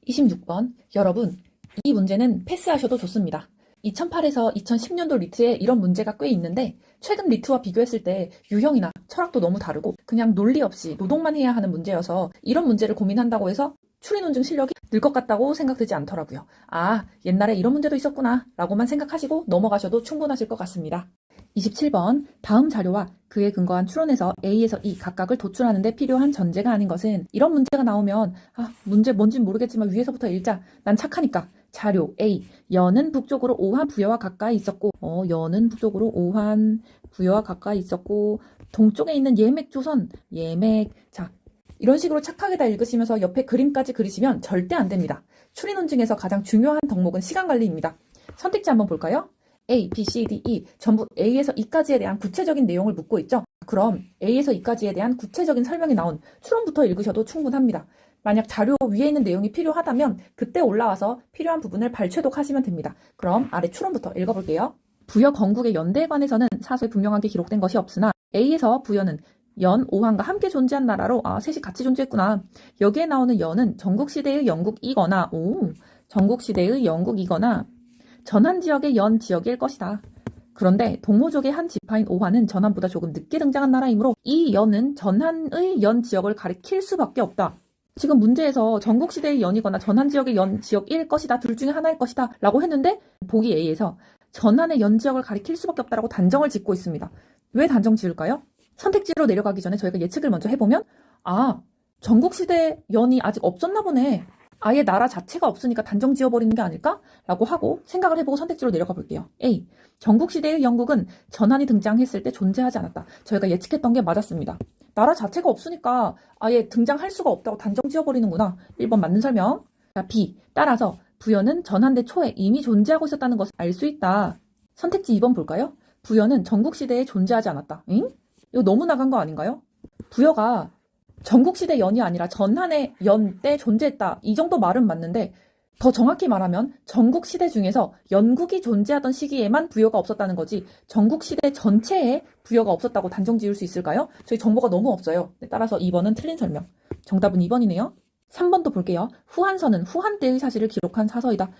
26번. 여러분, 이 문제는 패스하셔도 좋습니다. 2008에서 2010년도 리트에 이런 문제가 꽤 있는데 최근 리트와 비교했을 때 유형이나 철학도 너무 다르고 그냥 논리 없이 노동만 해야 하는 문제여서 이런 문제를 고민한다고 해서 추리논증 실력이 늘 것 같다고 생각되지 않더라고요. 아, 옛날에 이런 문제도 있었구나 라고만 생각하시고 넘어가셔도 충분하실 것 같습니다. 27번. 다음 자료와 그에 근거한 추론에서 A에서 E 각각을 도출하는 데 필요한 전제가 아닌 것은. 이런 문제가 나오면 문제 뭔진 모르겠지만 위에서부터 읽자. 난 착하니까. 자료 A. 연은 북쪽으로 오한 부여와 가까이 있었고 연은 북쪽으로 오한 부여와 가까이 있었고 동쪽에 있는 예맥조선 예맥. 자, 이런 식으로 착하게 다 읽으시면서 옆에 그림까지 그리시면 절대 안 됩니다. 추리논증에서 가장 중요한 덕목은 시간관리입니다. 선택지 한번 볼까요? A, B, C, D, E 전부 A에서 E까지에 대한 구체적인 내용을 묻고 있죠. 그럼 A에서 E까지에 대한 구체적인 설명이 나온 추론부터 읽으셔도 충분합니다. 만약 자료 위에 있는 내용이 필요하다면 그때 올라와서 필요한 부분을 발췌독하시면 됩니다. 그럼 아래 추론부터 읽어볼게요. 부여 건국의 연대에 관해서는 사서에 분명하게 기록된 것이 없으나 A에서 부여는 연, 오한과 함께 존재한 나라로 셋이 같이 존재했구나. 여기에 나오는 연은 전국시대의 영국이거나 전국시대의 영국이거나 전한 지역의 연 지역일 것이다. 그런데 동호족의 한 지파인 오한은 전한보다 조금 늦게 등장한 나라이므로 이 연은 전한의 연 지역을 가리킬 수밖에 없다. 지금 문제에서 전국시대의 연이거나 전한 지역의 연 지역일 것이다. 둘 중에 하나일 것이다. 라고 했는데 보기 A에서 전한의 연 지역을 가리킬 수밖에 없다라고 단정을 짓고 있습니다. 왜 단정 지을까요? 선택지로 내려가기 전에 저희가 예측을 먼저 해보면 전국시대 연이 아직 없었나 보네. 아예 나라 자체가 없으니까 단정 지어버리는 게 아닐까? 라고 하고 생각을 해보고 선택지로 내려가 볼게요. A. 전국시대의 영국은 전한이 등장했을 때 존재하지 않았다. 저희가 예측했던 게 맞았습니다. 나라 자체가 없으니까 아예 등장할 수가 없다고 단정 지어버리는구나. 1번 맞는 설명. 자, B. 따라서 부여는 전한대 초에 이미 존재하고 있었다는 것을 알 수 있다. 선택지 2번 볼까요? 부여는 전국시대에 존재하지 않았다. 응? 이거 너무 나간 거 아닌가요? 부여가 전국시대 연이 아니라 전한의 연 때 존재했다. 이 정도 말은 맞는데 더 정확히 말하면 전국시대 중에서 연국이 존재하던 시기에만 부여가 없었다는 거지 전국시대 전체에 부여가 없었다고 단정 지을 수 있을까요? 저희 정보가 너무 없어요. 따라서 2번은 틀린 설명. 정답은 2번이네요. 3번도 볼게요. 후한서는 후한 때의 사실을 기록한 사서이다.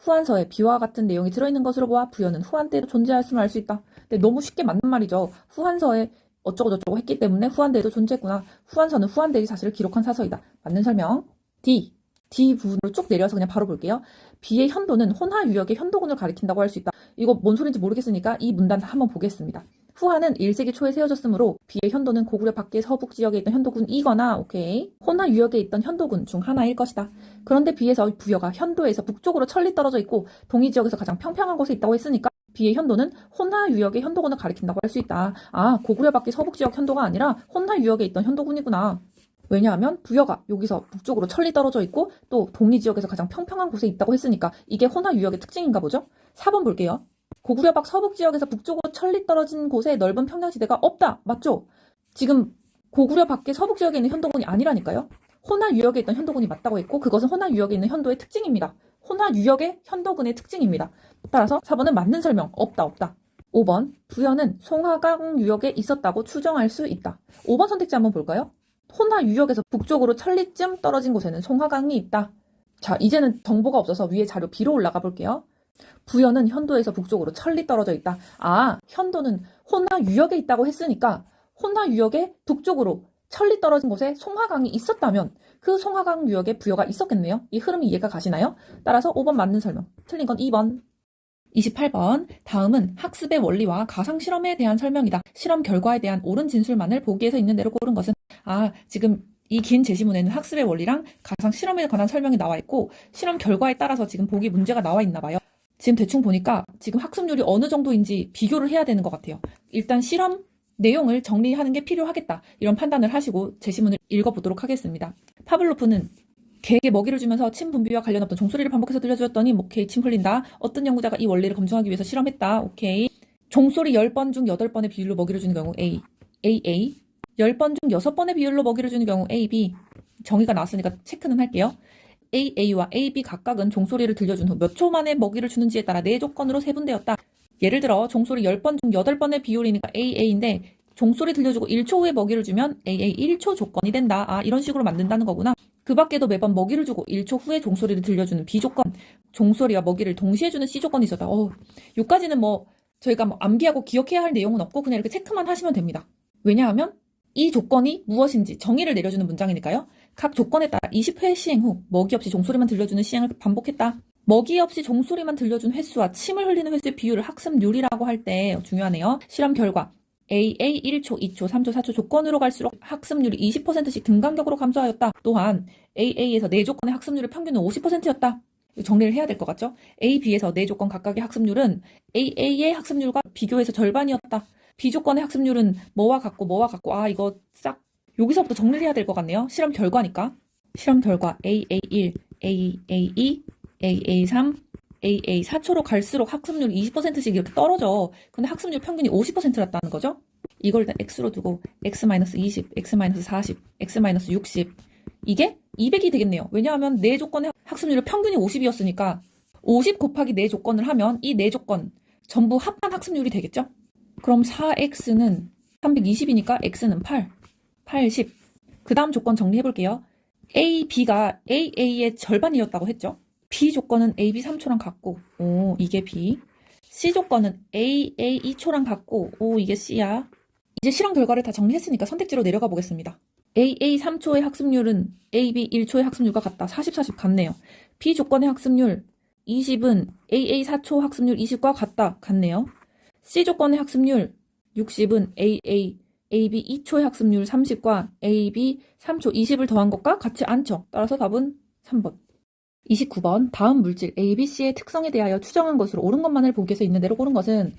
후한서에 비와 같은 내용이 들어있는 것으로 보아 부여는 후한 때로 존재했음을 알 수 있다. 근데 너무 쉽게 맞는 말이죠. 후한서에 어쩌고저쩌고 했기 때문에 후한대도 존재했구나. 후한서는 후한대의 사실을 기록한 사서이다. 맞는 설명. D 부분으로 쭉 내려서 그냥 바로 볼게요. B의 현도는 혼화 유역의 현도군을 가리킨다고 할 수 있다. 이거 뭔 소리인지 모르겠으니까 이 문단 한번 보겠습니다. 후한은 1세기 초에 세워졌으므로 B의 현도는 고구려 밖의 서북 지역에 있던 현도군이거나 오케이. 혼화 유역에 있던 현도군 중 하나일 것이다. 그런데 B에서 부여가 현도에서 북쪽으로 천리 떨어져 있고 동이 지역에서 가장 평평한 곳에 있다고 했으니까 B의 현도는 혼화 유역의 현도군을 가리킨다고 할 수 있다. 고구려 밖의 서북 지역 현도가 아니라 혼화 유역에 있던 현도군이구나. 왜냐하면 부여가 여기서 북쪽으로 천리 떨어져 있고 또 동리 지역에서 가장 평평한 곳에 있다고 했으니까 이게 혼화 유역의 특징인가 보죠? 4번 볼게요. 고구려 밖 서북 지역에서 북쪽으로 천리 떨어진 곳에 넓은 평양시대가 없다. 맞죠? 지금 고구려 밖의 서북 지역에 있는 현도군이 아니라니까요. 혼화 유역에 있던 현도군이 맞다고 했고 그것은 혼화 유역에 있는 현도의 특징입니다. 혼화 유역의 현도군의 특징입니다. 따라서 4번은 맞는 설명. 없다. 5번. 부여는 송화강 유역에 있었다고 추정할 수 있다. 5번 선택지 한번 볼까요? 혼화 유역에서 북쪽으로 천리쯤 떨어진 곳에는 송화강이 있다. 자, 이제는 정보가 없어서 위에 자료 B로 올라가 볼게요. 부여는 현도에서 북쪽으로 천리 떨어져 있다. 현도는 혼화 유역에 있다고 했으니까 혼화 유역의 북쪽으로 천리 떨어진 곳에 송화강이 있었다면 그 송화강 유역에 부여가 있었겠네요. 이 흐름이 이해가 가시나요? 따라서 5번 맞는 설명. 틀린 건 2번. 28번. 다음은 학습의 원리와 가상 실험에 대한 설명이다. 실험 결과에 대한 옳은 진술만을 보기에서 있는 대로 고른 것은. 지금 이 긴 제시문에는 학습의 원리랑 가상 실험에 관한 설명이 나와 있고 실험 결과에 따라서 지금 보기 문제가 나와 있나 봐요. 지금 대충 보니까 지금 학습률이 어느 정도인지 비교를 해야 되는 것 같아요. 일단 실험 내용을 정리하는 게 필요하겠다. 이런 판단을 하시고 제시문을 읽어보도록 하겠습니다. 파블로프는 개에게 먹이를 주면서 침 분비와 관련 없던 종소리를 반복해서 들려주었더니 오케이, 침 흘린다. 어떤 연구자가 이 원리를 검증하기 위해서 실험했다. 오케이. 종소리 10번 중 8번의 비율로 먹이를 주는 경우 A. 10번 중 6번의 비율로 먹이를 주는 경우 A, B. 정의가 나왔으니까 체크는 할게요. A와 AB 각각은 종소리를 들려준 후 몇 초 만에 먹이를 주는지에 따라 4조건으로 세분되었다. 예를 들어 종소리 10번 중 8번의 비율이니까 AA인데 종소리 들려주고 1초 후에 먹이를 주면 AA 1초 조건이 된다. 이런 식으로 만든다는 거구나. 그 밖에도 매번 먹이를 주고 1초 후에 종소리를 들려주는 B조건, 종소리와 먹이를 동시에 주는 C조건이 있었다. 여기까지는 저희가 암기하고 기억해야 할 내용은 없고 그냥 이렇게 체크만 하시면 됩니다. 왜냐하면 이 조건이 무엇인지 정의를 내려주는 문장이니까요. 각 조건에 따라 20회 시행 후 먹이 없이 종소리만 들려주는 시행을 반복했다. 먹이 없이 종소리만 들려준 횟수와 침을 흘리는 횟수의 비율을 학습률이라고 할 때 중요하네요. 실험 결과 AA 1초, 2초, 3초, 4초 조건으로 갈수록 학습률이 20%씩 등간격으로 감소하였다. 또한 AA에서 4조건의 학습률의 평균은 50%였다. 정리를 해야 될 것 같죠? A, B에서 4조건 각각의 학습률은 AA의 학습률과 비교해서 절반이었다. B조건의 학습률은 뭐와 같고 이거 싹 여기서부터 정리를 해야 될 것 같네요. 실험 결과니까. 실험 결과 AA1, AA2, AA3, AA4초로 갈수록 학습률이 20%씩 이렇게 떨어져. 근데 학습률 평균이 50%였다는 거죠. 이걸 일단 X로 두고 X-20, X-40, X-60 이게 200이 되겠네요. 왜냐하면 4조건의 학습률의 평균이 50이었으니까 50 곱하기 4조건을 하면 이 4조건 전부 합한 학습률이 되겠죠. 그럼 4X는 320이니까 X는 8, 80. 그 다음 조건 정리해볼게요. A, B가 AA의 절반이었다고 했죠. B 조건은 AB 3초랑 같고, 이게 B. C 조건은 AA 2초랑 같고, 이게 C야. 이제 실험 결과를 다 정리했으니까 선택지로 내려가 보겠습니다. AA 3초의 학습률은 AB 1초의 학습률과 같다. 40, 40 같네요. B 조건의 학습률 20은 AA 4초 학습률 20과 같네요. C 조건의 학습률 60은 AB 2초의 학습률 30과 AB 3초 20을 더한 것과 같지 않죠. 따라서 답은 3번. 29번 다음 물질 A, B, C의 특성에 대하여 추정한 것으로 옳은 것만을 보기에서 있는 대로 고른 것은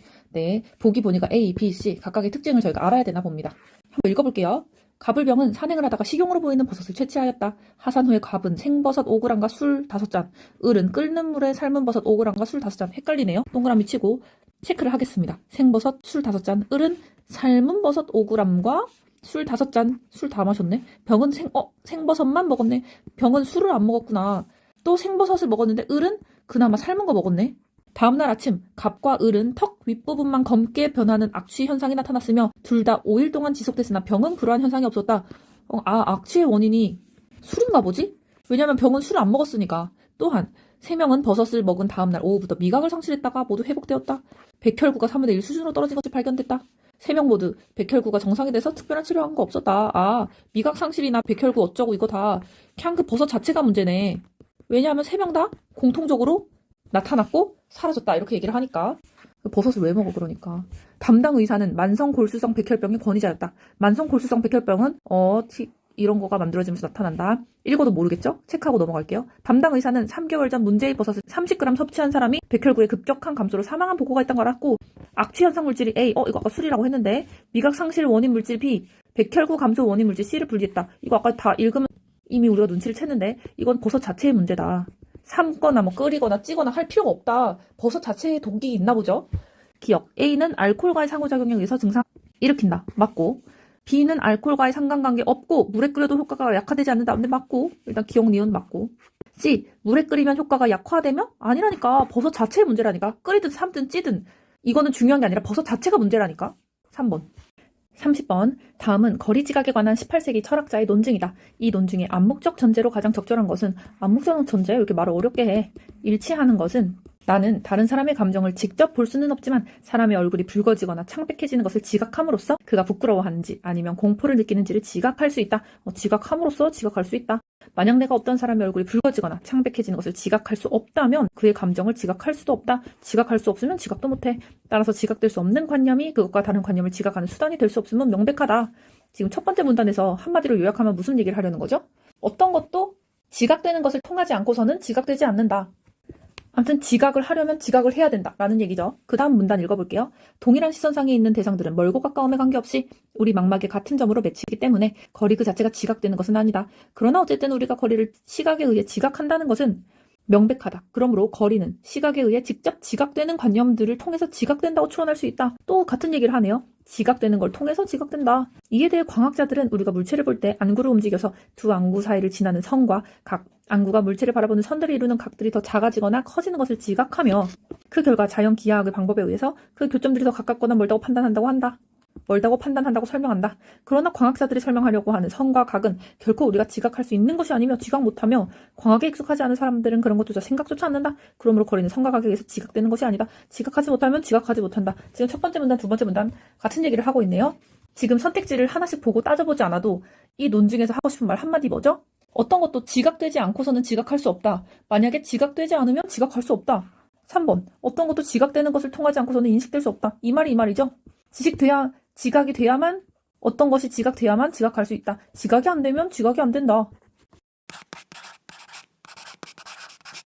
보기 보니까 A, B, C 각각의 특징을 저희가 알아야 되나 봅니다. 한번 읽어볼게요. 가불병은 산행을 하다가 식용으로 보이는 버섯을 채취하였다. 하산 후에 갑은 생버섯 5g과 술 5잔, 을은 끓는 물에 삶은 버섯 5g과 술 5잔. 헷갈리네요. 동그라미 치고 체크를 하겠습니다. 생버섯 술 5잔, 을은 삶은 버섯 5g과 술 5잔. 술 다 마셨네. 병은 생버섯만 먹었네. 병은 술을 안 먹었구나. 또 생버섯을 먹었는데 을은 그나마 삶은 거 먹었네. 다음날 아침 갑과 을은 턱 윗부분만 검게 변하는 악취 현상이 나타났으며 둘 다 5일 동안 지속됐으나 병은 그러한 현상이 없었다. 악취의 원인이 술인가 보지? 왜냐면 병은 술을 안 먹었으니까. 또한 3명은 버섯을 먹은 다음날 오후부터 미각을 상실했다가 모두 회복되었다. 백혈구가 3분의 1 수준으로 떨어진 것이 발견됐다. 3명 모두 백혈구가 정상이 돼서 특별한 치료한 거 없었다. 미각 상실이나 백혈구 어쩌고 이거 다 그냥 그 버섯 자체가 문제네. 왜냐하면 3명 다 공통적으로 나타났고 사라졌다 이렇게 얘기를 하니까. 버섯을 왜 먹어 그러니까. 담당 의사는 만성골수성 백혈병의 권위자였다. 만성골수성 백혈병은 이런 거가 만들어지면서 나타난다. 읽어도 모르겠죠? 체크하고 넘어갈게요. 담당 의사는 3개월 전 문제의 버섯을 30g 섭취한 사람이 백혈구의 급격한 감소로 사망한 보고가 있다는 걸 알았고 악취 현상 물질이 A, 이거 아까 술이라고 했는데 미각 상실 원인 물질 B, 백혈구 감소 원인 물질 C를 분리했다. 이거 아까 다 읽으면 이미 우리가 눈치를 챘는데 이건 버섯 자체의 문제다. 삶거나 끓이거나 찌거나 할 필요가 없다. 버섯 자체에 독이 있나 보죠. 기억. A는 알코올과의 상호작용에 의해서 증상 일으킨다. 맞고. B는 알코올과의 상관관계 없고 물에 끓여도 효과가 약화되지 않는다. 근데 맞고. 일단 기억 니은 맞고. C. 물에 끓이면 효과가 약화되며? 아니라니까. 버섯 자체의 문제라니까. 끓이든 삶든 찌든. 이거는 중요한 게 아니라 버섯 자체가 문제라니까. 3번. 30번. 다음은 거리지각에 관한 18세기 철학자의 논증이다. 이 논증의 암묵적 전제로 가장 적절한 것은 암묵적 전제 왜 이렇게 말을 어렵게 해. 일치하는 것은 나는 다른 사람의 감정을 직접 볼 수는 없지만 사람의 얼굴이 붉어지거나 창백해지는 것을 지각함으로써 그가 부끄러워하는지 아니면 공포를 느끼는지를 지각할 수 있다. 지각함으로써 지각할 수 있다. 만약 내가 어떤 사람의 얼굴이 붉어지거나 창백해지는 것을 지각할 수 없다면 그의 감정을 지각할 수도 없다. 지각할 수 없으면 지각도 못해. 따라서 지각될 수 없는 관념이 그것과 다른 관념을 지각하는 수단이 될 수 없으면 명백하다. 지금 첫 번째 문단에서 한마디로 요약하면 무슨 얘기를 하려는 거죠? 어떤 것도 지각되는 것을 통하지 않고서는 지각되지 않는다. 아무튼 지각을 하려면 지각을 해야 된다라는 얘기죠. 그 다음 문단 읽어볼게요. 동일한 시선상에 있는 대상들은 멀고 가까움에 관계없이 우리 망막의 같은 점으로 맺히기 때문에 거리 그 자체가 지각되는 것은 아니다. 그러나 어쨌든 우리가 거리를 시각에 의해 지각한다는 것은 명백하다. 그러므로 거리는 시각에 의해 직접 지각되는 관념들을 통해서 지각된다고 추론할 수 있다. 또 같은 얘기를 하네요. 지각되는 걸 통해서 지각된다. 이에 대해 광학자들은 우리가 물체를 볼 때 안구를 움직여서 두 안구 사이를 지나는 선과 각, 안구가 물체를 바라보는 선들이 이루는 각들이 더 작아지거나 커지는 것을 지각하며 그 결과 자연 기하학의 방법에 의해서 그 교점들이 더 가깝거나 멀다고 판단한다고 한다. 멀다고 판단한다고 설명한다. 그러나 광학자들이 설명하려고 하는 선과 각은 결코 우리가 지각할 수 있는 것이 아니며 지각 못하며 광학에 익숙하지 않은 사람들은 그런 것조차 생각조차 않는다. 그러므로 거리는 선과 각에 의해서 지각되는 것이 아니다. 지각하지 못하면 지각하지 못한다. 지금 첫 번째 문단, 두 번째 문단 같은 얘기를 하고 있네요. 지금 선택지를 하나씩 보고 따져보지 않아도 이 논증에서 하고 싶은 말 한마디 뭐죠? 어떤 것도 지각되지 않고서는 지각할 수 없다. 만약에 지각되지 않으면 지각할 수 없다. 3번. 어떤 것도 지각되는 것을 통하지 않고서는 인식될 수 없다. 이 말이죠. 지각이 돼야만, 어떤 것이 지각돼야만 지각할 수 있다. 지각이 안 되면 지각이 안 된다.